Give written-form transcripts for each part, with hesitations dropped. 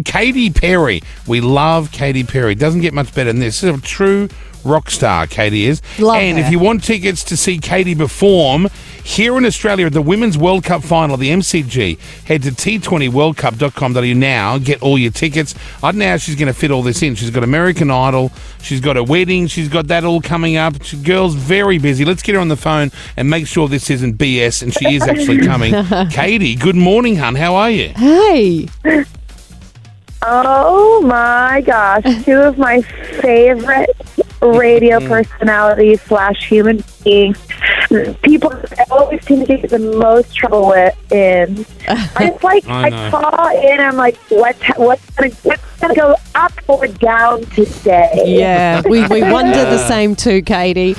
Katy Perry. We love Katy Perry. Doesn't get much better than this. This is a true rock star, Katy is. Love and her. if you want tickets to see Katy perform here in Australia at the Women's World Cup final, the MCG, head to t20worldcup.com.au now. Get all your tickets. I don't know how she's going to fit all this in. She's got American Idol. She's got a wedding. She's got that all coming up. Girl's very busy. Let's get her on the phone and make sure this isn't BS and she is actually coming. Katy, good morning, hun. How are you? Hey. Oh my gosh, two of my favorite radio personalities / human beings. People I always seem to get the most trouble with in. It's like I call in, I'm like, what's gonna go up or down today? Yeah, we wonder the same too, Katy.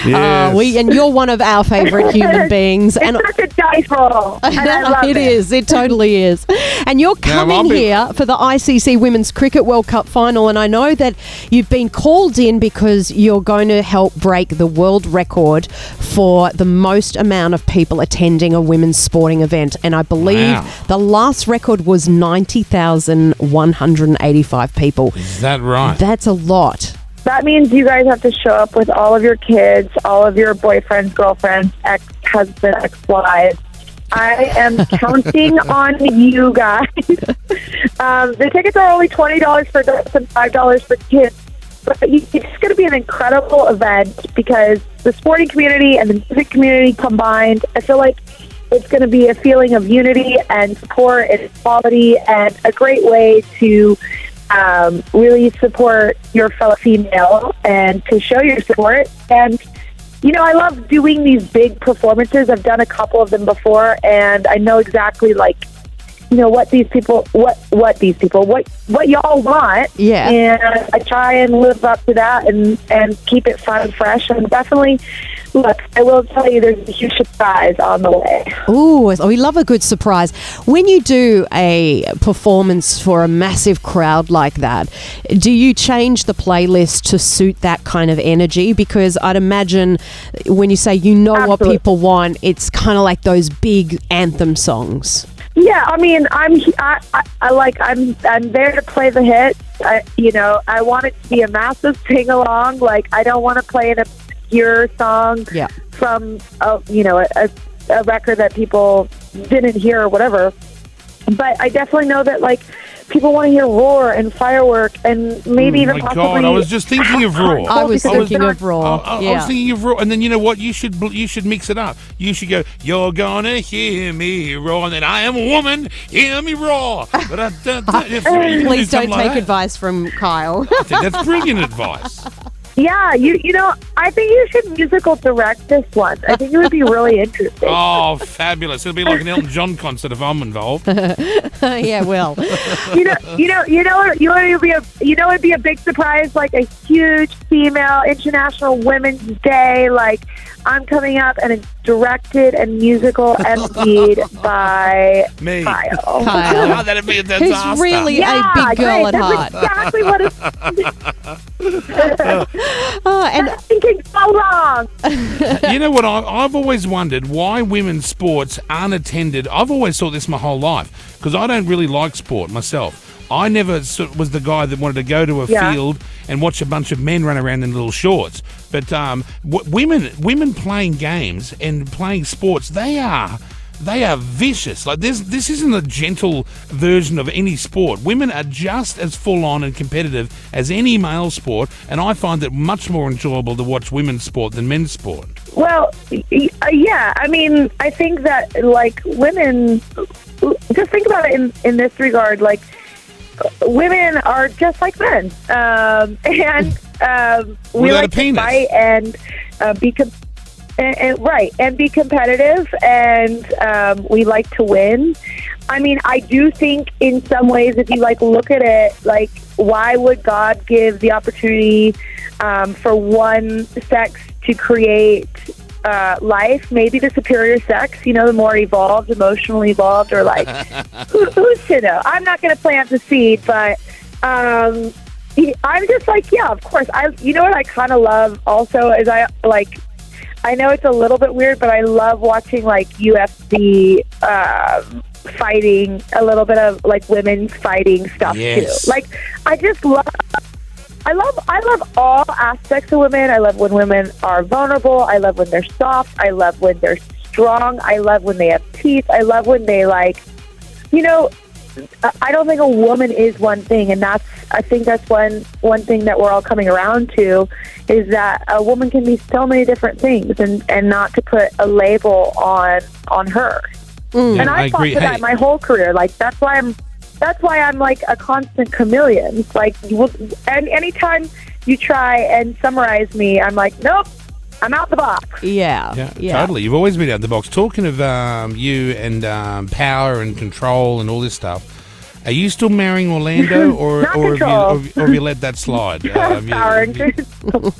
Yes. And you're one of our favourite human beings. It's such a dice roll. And I love It is. It totally is. And you're coming here for the ICC Women's Cricket World Cup final, and I know that you've been called in because you're going to help break the world record for the most amount of people attending a women's sporting event. And I believe the last record was 90,185 people. Is that right? That's a lot. That means you guys have to show up with all of your kids, all of your boyfriends, girlfriends, ex-husbands, ex-wives. I am counting on you guys. The tickets are only $20 for adults and $5 for kids. But it's going to be an incredible event because the sporting community and the music community combined, I feel like it's going to be a feeling of unity and support and equality and a great way to really support your fellow female and to show your support. And, you know, I love doing these big performances. I've done a couple of them before, and I know exactly, like, you know, what y'all want. Yeah. And I try and live up to that and keep it fun and fresh. And definitely, look, I will tell you there's a huge surprise on the way. Ooh, we love a good surprise. When you do a performance for a massive crowd like that, do you change the playlist to suit that kind of energy? Because I'd imagine when you say you know Absolutely. what people want, it's kind of like those big anthem songs. Yeah, I mean, I'm there to play the hits. I want it to be a massive sing along. Like, I don't want to play an obscure song from a record that people didn't hear or whatever. But I definitely know that, like, people want to hear Roar and Firework and maybe even possibly... God, I was just thinking of Roar. I was thinking of Roar. I was thinking of Roar. And then you know what? You should mix it up. You should go, you're gonna hear me roar. And then I am a woman, hear me roar. Please don't take advice from Kyle. I think that's brilliant advice. Yeah, you know, I think you should musical direct this one. I think it would be really interesting. Oh, fabulous. It'll be like an Elton John concert if I'm involved. Yeah, well. It'd be a big surprise, like a huge female International Women's Day. Like, I'm coming up and it's directed and musical emceed by Me. Kyle. Oh, that'd be a disaster. Who's really a big girl at heart. That's exactly what it's... And thinking so wrong. You know what? I've always wondered why women's sports aren't attended. I've always thought this my whole life because I don't really like sport myself. I never was the guy that wanted to go to a field and watch a bunch of men run around in little shorts. But women playing games and playing sports, they are vicious. Like this isn't a gentle version of any sport. Women are just as full on and competitive as any male sport, and I find it much more enjoyable to watch women's sport than men's sport. Well, yeah. I mean, I think that, like, women, just think about it in this regard, like, women are just like men, and we like to fight and be competitive, and we like to win. I mean, I do think in some ways, if you look at it, like, why would God give the opportunity for one sex to create life? Maybe the superior sex, the more evolved, emotionally evolved, or like, who's to know? I'm not going to plant the seed, but I'm just like, yeah, of course. You know what I kind of love also is I know it's a little bit weird, but I love watching like UFC fighting, a little bit of like women's fighting stuff Yes. too. Like I just love. I love all aspects of women. I love when women are vulnerable. I love when they're soft. I love when they're strong. I love when they have teeth. I love when they like, you know, I don't think a woman is one thing, and I think that's one thing that we're all coming around to, is that a woman can be so many different things, and not to put a label on her. Yeah, And I fought agree. for that my whole career. Like that's why I'm like a constant chameleon. It's like, and anytime you try and summarize me, I'm like, nope, I'm out the box. Yeah. Totally. You've always been out the box. Talking of you and power and control and all this stuff, are you still marrying Orlando, or have you let that slide? Power and control.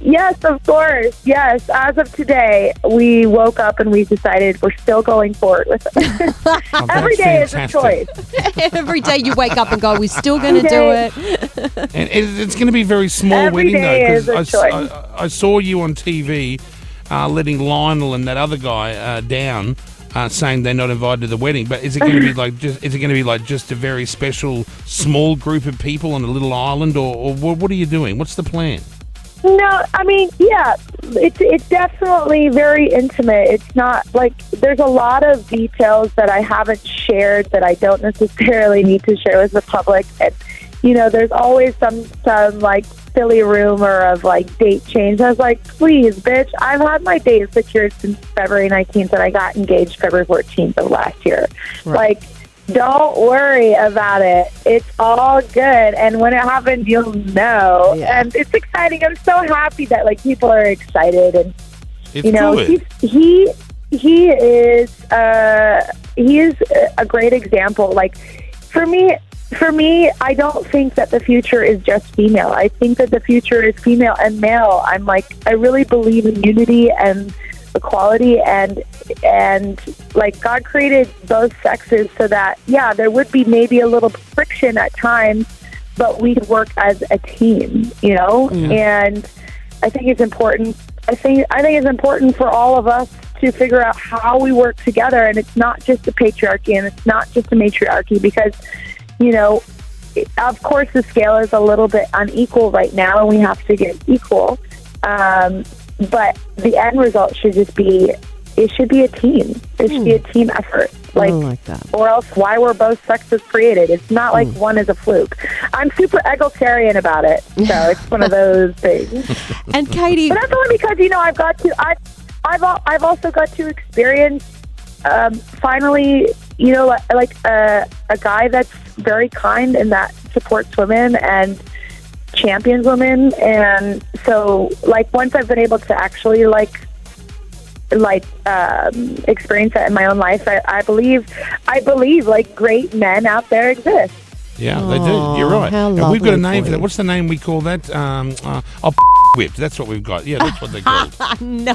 Yes, of course. Yes. As of today, we woke up and we decided we're still going forward with it. Every day is a choice. Every day you wake up and go, we're still going to do it. And it's going to be a very small Every wedding, day though, is a because choice. I saw you on TV letting Lionel and that other guy down, saying they're not invited to the wedding. But is it going to be like just a very special small group of people on a little island, or what are you doing? What's the plan? No, I mean, yeah, it's definitely very intimate. It's not like there's a lot of details that I haven't shared that I don't necessarily need to share with the public. And, you know, there's always some like silly rumor of like date change. I was like, please, bitch, I've had my date secured since February 19th, and I got engaged February 14th of last year. Right. Like, don't worry about it. It's all good. And when it happens, you'll know. Yeah. And it's exciting. I'm so happy that like people are excited. And It's you know, good. he is a great example. Like for me, I don't think that the future is just female. I think that the future is female and male. I really believe in unity and equality, and like God created both sexes so that there would be maybe a little friction at times, but we'd work as a team, you know. And I think it's important. I think it's important for all of us to figure out how we work together, and it's not just a patriarchy and it's not just a matriarchy, because, you know, of course the scale is a little bit unequal right now, and we have to get equal. But the end result should just be, it should be a team. It should be a team effort. like that. Or else why were both sexes created? It's not like one is a fluke. I'm super egalitarian about it. So it's one of those things. And Katy, But that's only because, you know, I've also got to experience finally, you know, like a guy that's very kind and that supports women and champions women. And so like once I've been able to actually experience that in my own life, I believe like great men out there exist. Yeah, they do. You're right. how And we've got a lovely name for for that. you. What's the name we call that? Whipped. That's what we've got. Yeah, that's what they call it. no.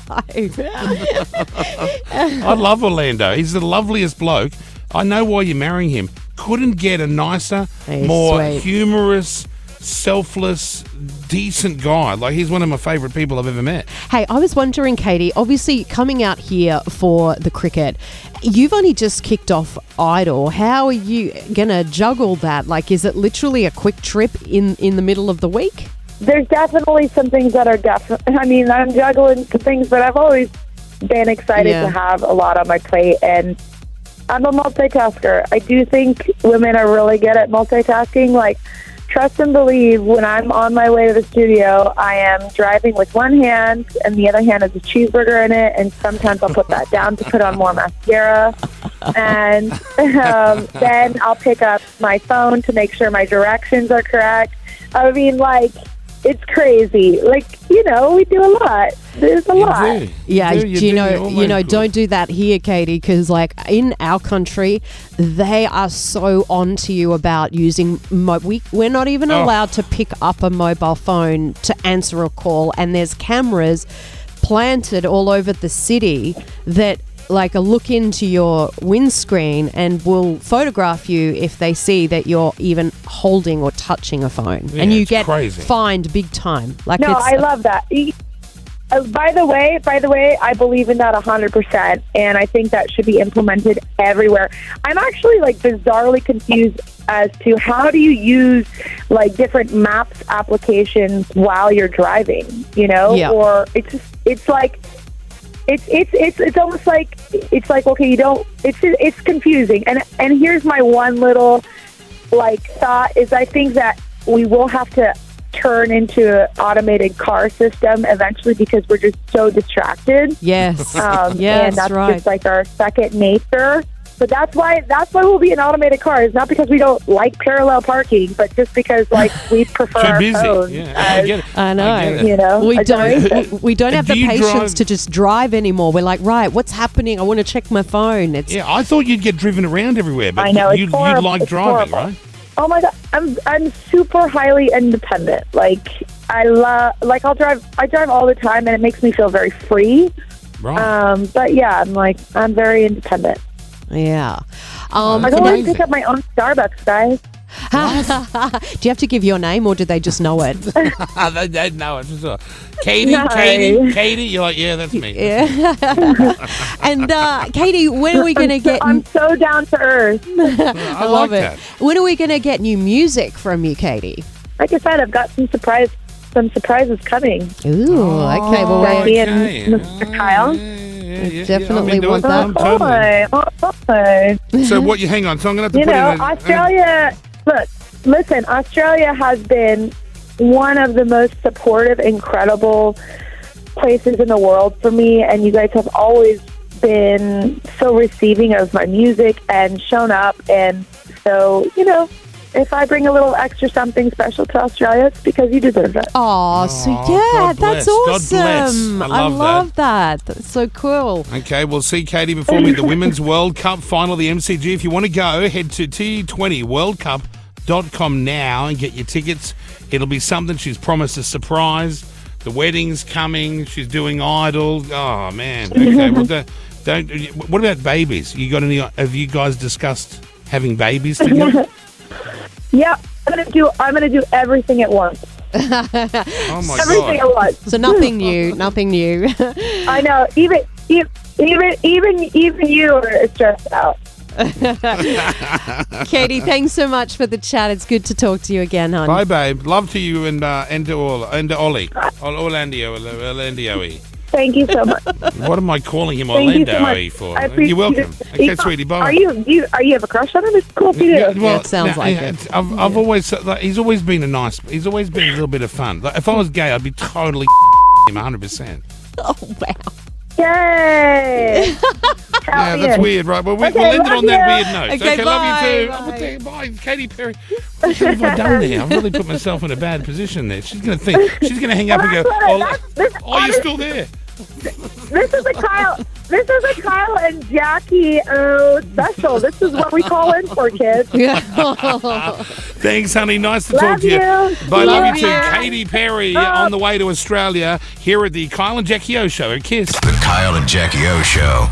I love Orlando. He's the loveliest bloke. I know why you're marrying him. Couldn't get a nicer, He's more sweet. humorous, selfless, decent guy. Like, he's one of my favourite people I've ever met. Hey, I was wondering, Katy, obviously coming out here for the cricket, you've only just kicked off Idol. How are you going to juggle that? Like, is it literally a quick trip in the middle of the week? There's definitely some things that are I mean, I'm juggling some things, but I've always been excited Yeah. to have a lot on my plate, and I'm a multitasker. I do think women are really good at multitasking. Like, trust and believe, when I'm on my way to the studio, I am driving with one hand, and the other hand has a cheeseburger in it, and sometimes I'll put that down to put on more mascara. And then I'll pick up my phone to make sure my directions are correct. I mean, like, it's crazy. Like, you know, we do a lot. There's a lot. do. Yeah, You do do. you know, You're always good. don't do that here, Katy, because like in our country, they are so on to you about using. We're not even Oh. allowed to pick up a mobile phone to answer a call, and there's cameras planted all over the city that like a look into your windscreen and will photograph you if they see that you're even holding or touching a phone, Yeah, and you it's get crazy. fined big time. Like, No, it's, I love that. By the way, I believe in that 100%, and I think that should be implemented everywhere. I'm actually like bizarrely confused as to how do you use like different maps applications while you're driving, you know? Yeah. Or it's like it's almost like it's like, okay, you don't, it's confusing. And here's my one little like thought is I think that we will have to turn into an automated car system eventually because we're just so distracted. Yes. And yes, that's right. just like our second nature. But that's why we'll be an automated car. It's not because we don't like parallel parking, but just because like we prefer Too our busy. phones. Yeah, as, I get it. I know. I get it. You know, We a generation. don't have Do the you patience drive- to just drive anymore. We're like, right, what's happening? I want to check my phone. It's Yeah, I thought you'd get driven around everywhere, but I know, it's you horrible. like It's driving, horrible. right? Oh my god, I'm super highly independent. Like I drive all the time, and it makes me feel very free. Right. But yeah, I'm very independent. yeah. I That's go and amazing. pick up my own Starbucks, guys. Do you have to give your name, or do they just know it? they know it for sure. Katy, No. Katy. You're like, yeah, that's me. Yeah. And Katy, when are we going to get? I'm so down to earth. I love like it. that. When are we going to get new music from you, Katy? Like I said, I've got some surprises coming. Ooh, okay. Well, Jackie and okay. Mr. Kyle. Definitely I'm want into that. it. I'm totally. Hi. So what? You hang on. So I'm gonna have to You put know, in Australia. Listen. Australia has been one of the most supportive, incredible places in the world for me, and you guys have always been so receiving of my music and shown up. And so, you know, if I bring a little extra something special to Australia, it's because you deserve it. Oh, so Aw, yeah, God bless. that's God awesome. bless. I I love love that. That's so cool. Okay, we'll see Katy before me at the Women's World Cup final of the MCG. If you want to go, head to T20worldcup.com now and get your tickets. It'll be something. She's promised a surprise. The wedding's coming. She's doing Idol. Oh, man. Okay, well, don't. What about babies? Have you guys discussed having babies together? Yeah, I'm gonna do everything at once. Oh, my Everything God. at once. So nothing new, nothing new. I know. Even you are stressed out. Katy, thanks so much for the chat. It's good to talk to you again, hon. Bye, babe. Love to you and to Ollie. Orlando. Thank you so much. What am I calling him Thank you so Orlando much. for? I appreciate You're welcome. it. Okay, sweetie, bye. Are you have a crush on him? It's cool if you do. Yeah, well, it sounds like it. I've always he's always been a little bit of fun. Like, if I was gay, I'd be totally him 100%. Oh, wow. Yay! Yeah, that's weird, right? Well, we'll Okay, end it love on that you. weird note. Okay, Love you too. bye. I'm gonna tell you, bye, Katy Perry. What have I done there? I've really put myself in a bad position there. She's gonna hang up and go, you're still there. This is a Kyle and Jackie special. This is what we call in for, kids. Thanks, honey. Nice to Love talk to you. you. Bye, love you too. Love you. Katy Perry on the way to Australia here at the Kyle and Jackie O Show. A kiss. The Kyle and Jackie O Show.